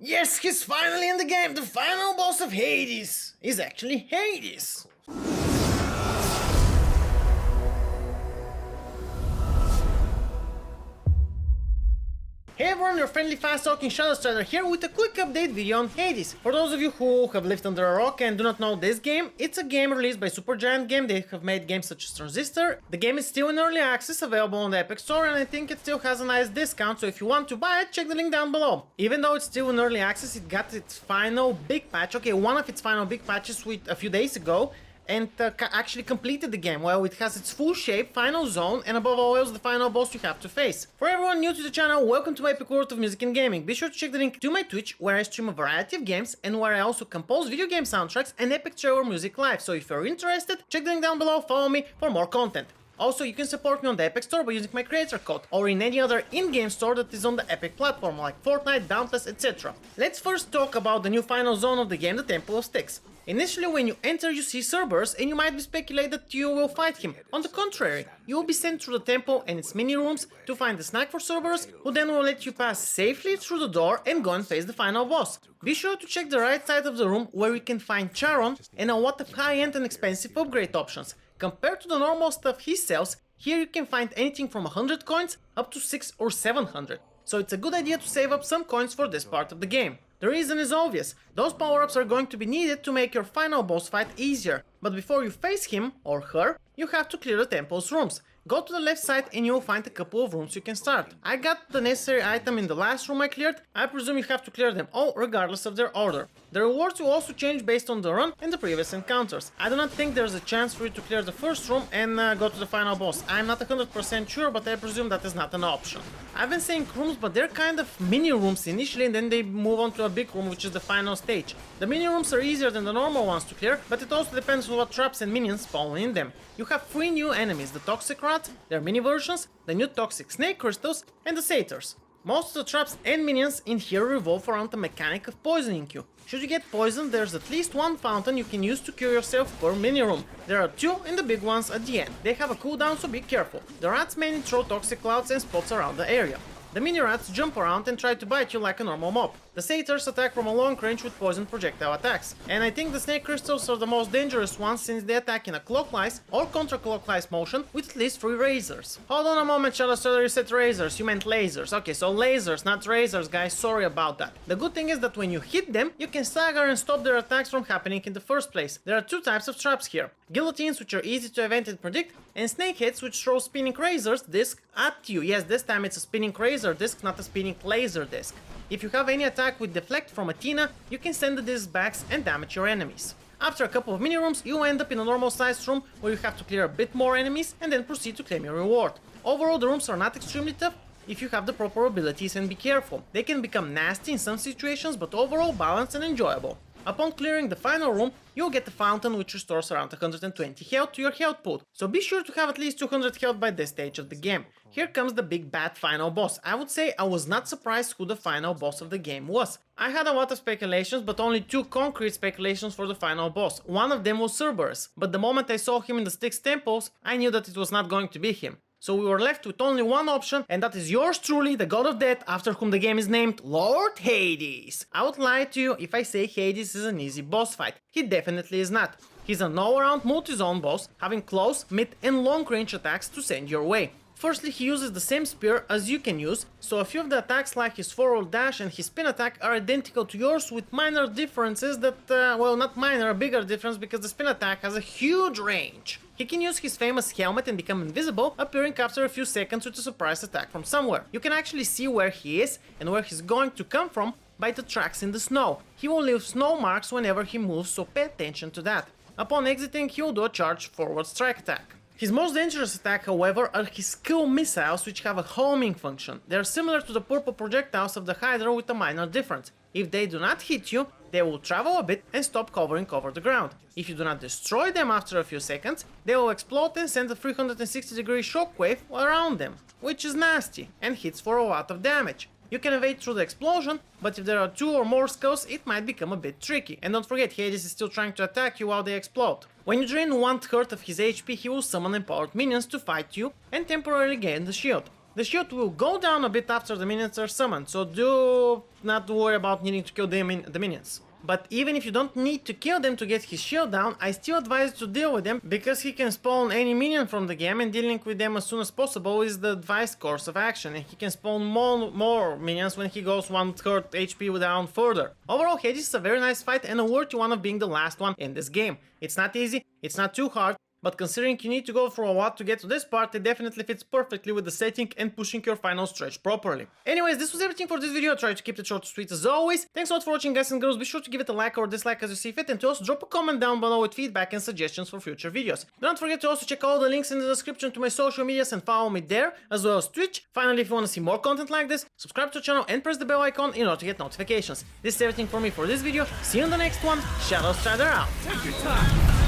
Yes, he's finally in the game! The final boss of Hades is actually Hades! Hey everyone, your friendly fast-talking Shadow Strider here with a quick update video on Hades. For those of you who have lived under a rock and do not know this game, it's a game released by Supergiant Game. They have made games such as Transistor. The game is still in early access, available on the Epic Store, and I think it still has a nice discount, so if you want to buy it, check the link down below. Even though it's still in early access, it got its final big patch, one of its final big patches a few days ago, and actually completed the game. Well, it has its full shape, final zone, and above all else the final boss you have to face. For everyone new to the channel, welcome to my epic world of music and gaming. Be sure to check the link to my Twitch, where I stream a variety of games and where I also compose video game soundtracks and epic trailer music live. So if you're interested, check the link down below, follow me for more content. Also, you can support me on the Epic Store by using my creator code, or in any other in-game store that is on the Epic platform, like Fortnite, Dauntless, etc. Let's first talk about the new final zone of the game, the Temple of Styx. Initially, when you enter, you see Cerberus, and you might be speculated that you will fight him. On the contrary, you will be sent through the temple and its mini-rooms to find a snack for Cerberus, who then will let you pass safely through the door and go and face the final boss. Be sure to check the right side of the room, where you can find Charon and a lot of high-end and expensive upgrade options. Compared to the normal stuff he sells, here you can find anything from 100 coins up to 600 or 700. So it's a good idea to save up some coins for this part of the game. The reason is obvious, those power-ups are going to be needed to make your final boss fight easier, but before you face him or her, you have to clear the temple's rooms. Go to the left side and you'll find a couple of rooms you can start. I got the necessary item in the last room I cleared. I presume you have to clear them all regardless of their order. The rewards will also change based on the run and the previous encounters. I do not think there's a chance for you to clear the first room and go to the final boss. I'm not 100% sure, but I presume that is not an option. I've been saying rooms, but they're kind of mini rooms initially, and then they move on to a big room, which is the final stage. The mini rooms are easier than the normal ones to clear, but it also depends on what traps and minions spawn in them. You have 3 new enemies: the toxic rats, their mini versions, the new toxic snake crystals, and the satyrs. Most of the traps and minions in here revolve around the mechanic of poisoning you. Should you get poisoned, there's at least one fountain you can use to cure yourself per mini room. There are 2 and the big ones at the end. They have a cooldown, so be careful. The rats mainly throw toxic clouds and spots around the area. The mini rats jump around and try to bite you like a normal mob. The satyrs attack from a long range with poison projectile attacks. And I think the snake crystals are the most dangerous ones, since they attack in a clockwise or counterclockwise motion with at least 3 razors. Hold on a moment, Shadow Strider, you said razors, you meant lasers. Okay, so lasers, not razors, guys, sorry about that. The good thing is that when you hit them, you can stagger and stop their attacks from happening in the first place. There are 2 types of traps here: guillotines, which are easy to event and predict, and snakeheads, which throw spinning razors disc at you. Yes, this time it's a spinning razor disc, not a spinning laser disc. If you have any attack with deflect from Athena, you can send the disc back and damage your enemies. After a couple of mini rooms, you end up in a normal sized room where you have to clear a bit more enemies and then proceed to claim your reward. Overall, the rooms are not extremely tough if you have the proper abilities, and be careful. They can become nasty in some situations, but overall balanced and enjoyable. Upon clearing the final room, you'll get the fountain, which restores around 120 health to your health pool, so be sure to have at least 200 health by this stage of the game. Here comes the big bad final boss. I would say I was not surprised who the final boss of the game was. I had a lot of speculations, but only 2 concrete speculations for the final boss. One of them was Cerberus, but the moment I saw him in the Styx Temples, I knew that it was not going to be him. So we were left with only one option, and that is yours truly, the god of death, after whom the game is named, Lord Hades. I would lie to you if I say Hades is an easy boss fight. He definitely is not. He's an all-around multi-zone boss, having close, mid and long range attacks to send your way. Firstly, he uses the same spear as you can use, so a few of the attacks like his forward dash and his spin attack are identical to yours, with minor differences that, well, not minor, a bigger difference, because the spin attack has a huge range. He can use his famous helmet and become invisible, appearing after a few seconds with a surprise attack from somewhere. You can actually see where he is and where he's going to come from by the tracks in the snow. He will leave snow marks whenever he moves, so pay attention to that. Upon exiting, he will do a charged forward strike attack. His most dangerous attack, however, are his skill missiles, which have a homing function. They are similar to the purple projectiles of the Hydra, with a minor difference. If they do not hit you, they will travel a bit and stop covering over the ground. If you do not destroy them after a few seconds, they will explode and send a 360-degree shockwave around them, which is nasty and hits for a lot of damage. You can evade through the explosion, but if there are 2 or more skulls, it might become a bit tricky. And don't forget, Hades is still trying to attack you while they explode. When you drain 1/3 of his HP, he will summon empowered minions to fight you and temporarily gain the shield. The shield will go down a bit after the minions are summoned, so do not worry about needing to kill the minions. But even if you don't need to kill them to get his shield down, I still advise to deal with them because he can spawn any minion from the game, and dealing with them as soon as possible is the advised course of action, and he can spawn more minions when he goes 1/3 HP down further. Overall, Hades is a very nice fight and a worthy one of being the last one in this game. It's not easy, it's not too hard, but considering you need to go for a lot to get to this part, it definitely fits perfectly with the setting and pushing your final stretch properly. Anyways, this was everything for this video. I tried to keep it short and sweet as always. Thanks a lot for watching, guys and girls. Be sure to give it a like or dislike as you see fit, and to also drop a comment down below with feedback and suggestions for future videos. Don't forget to also check all the links in the description to my social medias and follow me there, as well as Twitch. Finally, if you want to see more content like this, subscribe to the channel and press the bell icon in order to get notifications. This is everything for me for this video. See you in the next one. Shadow Strider out. Take your time.